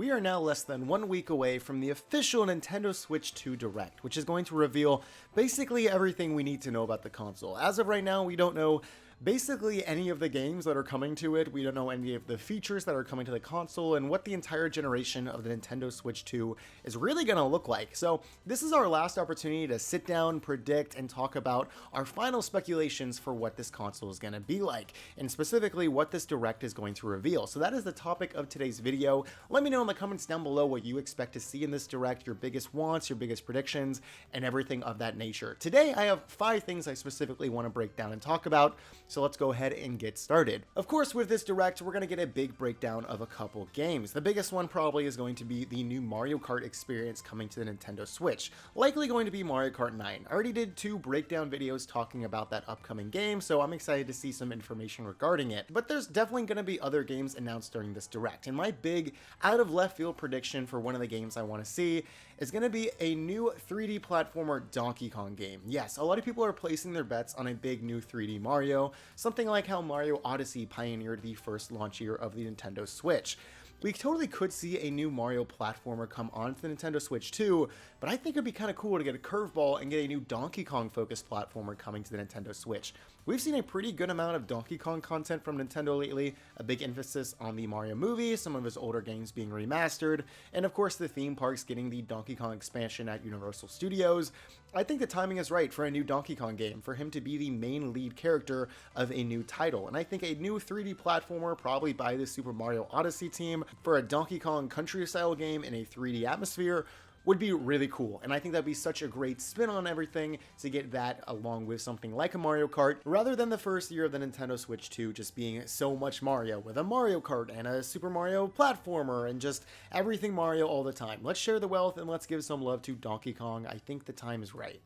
we are now less than 1 week away from the official Nintendo Switch 2 Direct, which is going to reveal basically everything we need to know about the console. As of right now, we don't know basically any of the games that are coming to it. We don't know any of the features that are coming to the console and what the entire generation of the Nintendo Switch 2 is really going to look like. So this is our last opportunity to sit down, predict, and talk about our final speculations for what this console is going to be like, and specifically what this Direct is going to reveal. So that is the topic of today's video. Let me know in the comments down below what you expect to see in this Direct, your biggest wants, your biggest predictions, and everything of that nature. Today I have 5 things I specifically want to break down and talk about. So let's go ahead and get started. Of course, with this Direct, we're going to get a big breakdown of a couple games. The biggest one probably is going to be the new Mario Kart experience coming to the Nintendo Switch. Likely going to be Mario Kart 9. I already did 2 breakdown videos talking about that upcoming game, so I'm excited to see some information regarding it. But there's definitely going to be other games announced during this Direct, and my big out of left field prediction for one of the games I want to see is going to be a new 3D platformer Donkey Kong game. Yes, a lot of people are placing their bets on a big new 3D Mario, something like how Mario Odyssey pioneered the first launch year of the Nintendo Switch. We totally could see a new Mario platformer come onto the Nintendo Switch 2, but I think it'd be kind of cool to get a curveball and get a new Donkey Kong focused platformer coming to the Nintendo Switch. We've seen a pretty good amount of Donkey Kong content from Nintendo lately, a big emphasis on the Mario movie, some of his older games being remastered, and of course the theme parks getting the Donkey Kong expansion at Universal Studios. I think the timing is right for a new Donkey Kong game, for him to be the main lead character of a new title, and I think a new 3D platformer, probably by the Super Mario Odyssey team, for a Donkey Kong Country-style game in a 3D atmosphere would be really cool, and I think that'd be such a great spin on everything to get that along with something like a Mario Kart, rather than the first year of the Nintendo Switch 2 just being so much Mario, with a Mario Kart and a Super Mario platformer and just everything Mario all the time. Let's share the wealth and let's give some love to Donkey Kong. I think the time is right.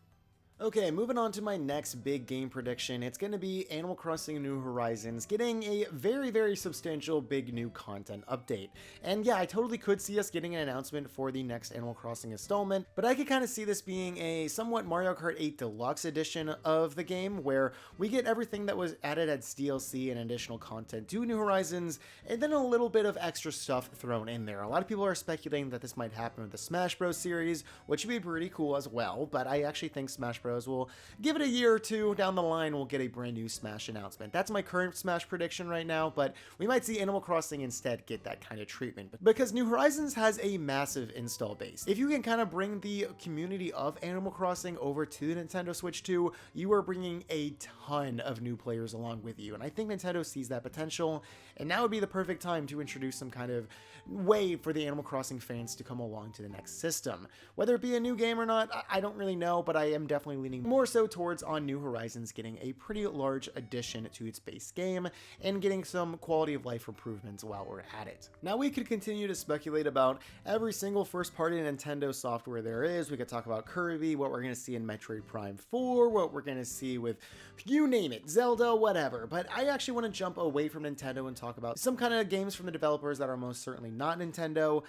Okay, moving on to my next big game prediction. It's going to be Animal Crossing New Horizons getting a very substantial big new content update. And yeah, I totally could see us getting an announcement for the next Animal Crossing installment, but I could kind of see this being a somewhat Mario Kart 8 Deluxe edition of the game, where we get everything that was added as DLC and additional content to New Horizons, and then a little bit of extra stuff thrown in there. A lot of people are speculating that this might happen with the Smash Bros. Series, which would be pretty cool as well, but I actually think Smash Bros. Will give it a year or two down the line, we'll get a brand new Smash announcement. That's my current Smash prediction right now, but we might see Animal Crossing instead get that kind of treatment, because New Horizons has a massive install base. If you can kind of bring the community of Animal Crossing over to the Nintendo Switch 2, you are bringing a ton of new players along with you, and I think Nintendo sees that potential, and now would be the perfect time to introduce some kind of way for the Animal Crossing fans to come along to the next system. Whether it be a new game or not, I don't really know, but I am definitely leaning more so towards on New Horizons getting a pretty large addition to its base game and getting some quality of life improvements while we're at it. Now, we could continue to speculate about every single first-party Nintendo software there is. We could talk about Kirby, what we're going to see in Metroid Prime 4, what we're going to see with, you name it, Zelda, whatever. But I actually want to jump away from Nintendo and talk about some kind of games from the developers that are most certainly not Nintendo,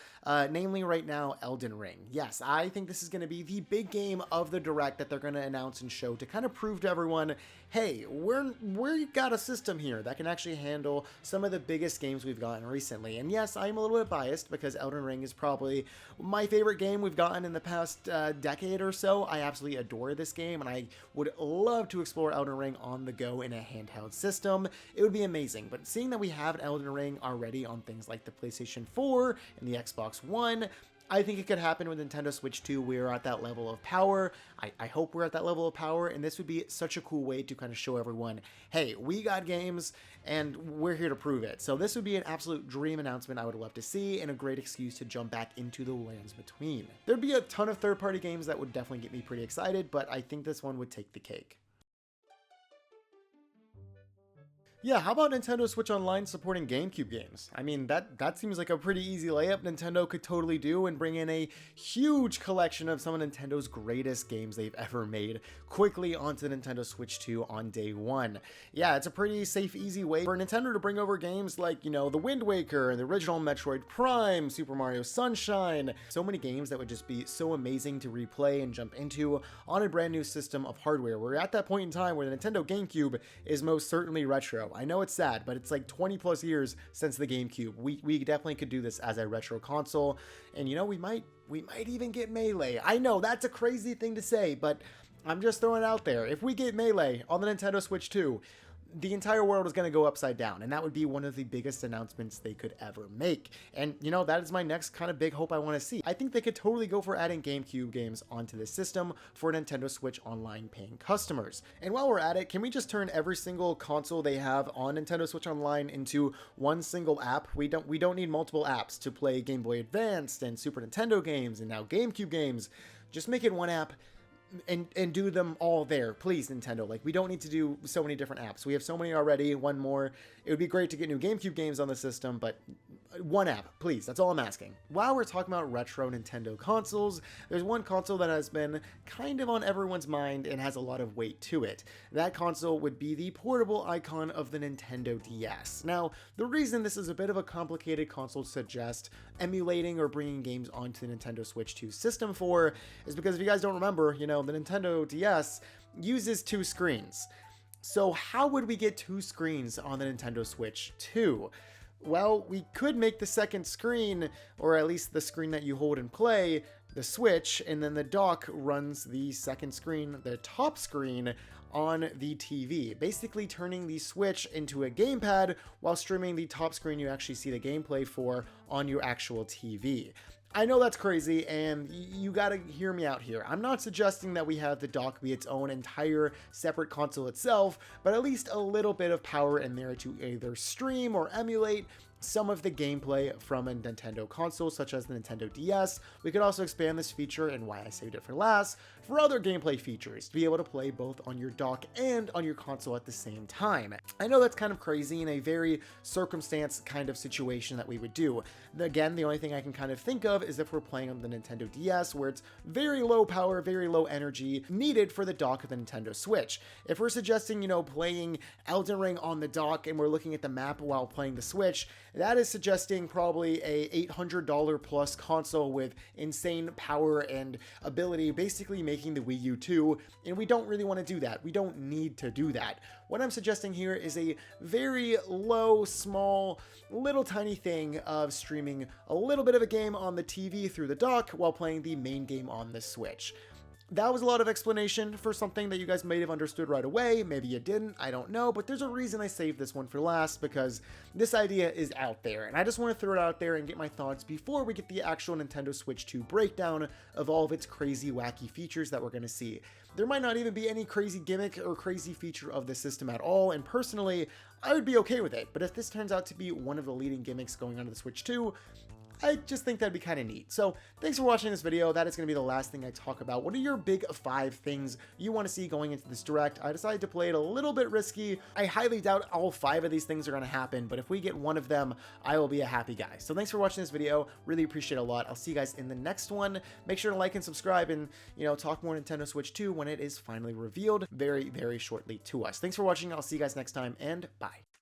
namely right now Elden Ring. Yes, I think this is going to be the big game of the Direct that they're going to announce and show to kind of prove to everyone, hey, we've got a system here that can actually handle some of the biggest games we've gotten recently. And yes, I'm a little bit biased because Elden Ring is probably my favorite game we've gotten in the past decade or so. I absolutely adore this game, and I would love to explore Elden Ring on the go in a handheld system. It would be amazing. But seeing that we have an Elden Ring already on things like the PlayStation 4 and the Xbox One, I think it could happen with Nintendo Switch 2. We're at that level of power. I hope we're at that level of power, and this would be such a cool way to kind of show everyone, hey, we got games, and we're here to prove it. So this would be an absolute dream announcement I would love to see, and a great excuse to jump back into the lands between. There'd be a ton of third-party games that would definitely get me pretty excited, but I think this one would take the cake. Yeah, how about Nintendo Switch Online supporting GameCube games? I mean, that seems like a pretty easy layup Nintendo could totally do and bring in a huge collection of some of Nintendo's greatest games they've ever made quickly onto the Nintendo Switch 2 on day one. Yeah, it's a pretty safe, easy way for Nintendo to bring over games like, you know, the Wind Waker, the original Metroid Prime, Super Mario Sunshine. So many games that would just be so amazing to replay and jump into on a brand new system of hardware. We're at that point in time where the Nintendo GameCube is most certainly retro. I know it's sad, but it's like 20 plus years since the GameCube. We definitely could do this as a retro console, and you know, we might even get Melee. I know that's a crazy thing to say, but I'm just throwing it out there. If we get Melee on the Nintendo Switch 2, the entire world is going to go upside down, and that would be one of the biggest announcements they could ever make. And you know, that is my next kind of big hope I want to see. I think they could totally go for adding GameCube games onto the system for Nintendo Switch Online paying customers. And while we're at it, can we just turn every single console they have on Nintendo Switch Online into one single app? We don't need multiple apps to play Game Boy Advanced and Super Nintendo games and now GameCube games. Just make it one app and do them all there, please, Nintendo. Like, we don't need to do so many different apps. We have so many already. One more. It would be great to get new GameCube games on the system, but one app, please. That's all I'm asking. While we're talking about retro Nintendo consoles, there's one console that has been kind of on everyone's mind and has a lot of weight to it. That console would be the portable icon of the Nintendo DS. Now, the reason this is a bit of a complicated console to suggest emulating or bringing games onto the Nintendo Switch 2 system for is because if you guys don't remember, you know, the Nintendo DS uses 2 screens. So how would we get 2 screens on the Nintendo Switch 2? Well, we could make the second screen, or at least the screen that you hold and play, the Switch, and then the dock runs the second screen, the top screen, on the TV, basically turning the Switch into a gamepad while streaming the top screen you actually see the gameplay for on your actual TV. I know that's crazy, and you gotta hear me out here. I'm not suggesting that we have the dock be its own entire separate console itself, but at least a little bit of power in there to either stream or emulate some of the gameplay from a Nintendo console, such as the Nintendo DS. We could also expand this feature, and why I saved it for last, for other gameplay features, to be able to play both on your dock and on your console at the same time. I know that's kind of crazy in a very circumstance kind of situation that we would do. Again, the only thing I can kind of think of is if we're playing on the Nintendo DS, where it's very low power, very low energy needed for the dock of the Nintendo Switch. If we're suggesting, you know, playing Elden Ring on the dock and we're looking at the map while playing the Switch, that is suggesting probably a $800 plus console with insane power and ability, basically making the Wii U 2, and we don't really want to do that. We don't need to do that. What I'm suggesting here is a very low, small, little tiny thing of streaming a little bit of a game on the TV through the dock while playing the main game on the Switch. That was a lot of explanation for something that you guys may have understood right away. Maybe you didn't, I don't know, but there's a reason I saved this one for last, because this idea is out there, and I just want to throw it out there and get my thoughts before we get the actual Nintendo Switch 2 breakdown of all of its crazy, wacky features that we're going to see. There might not even be any crazy gimmick or crazy feature of the system at all, and personally, I would be okay with it, but if this turns out to be one of the leading gimmicks going on to the Switch 2, I just think that'd be kind of neat. So thanks for watching this video. That is going to be the last thing I talk about. What are your big 5 things you want to see going into this direct? I decided to play it a little bit risky. I highly doubt all 5 of these things are going to happen, but if we get one of them, I will be a happy guy. So thanks for watching this video. Really appreciate it a lot. I'll see you guys in the next one. Make sure to like and subscribe and, you know, talk more Nintendo Switch 2 when it is finally revealed very, very shortly to us. Thanks for watching. I'll see you guys next time, and bye.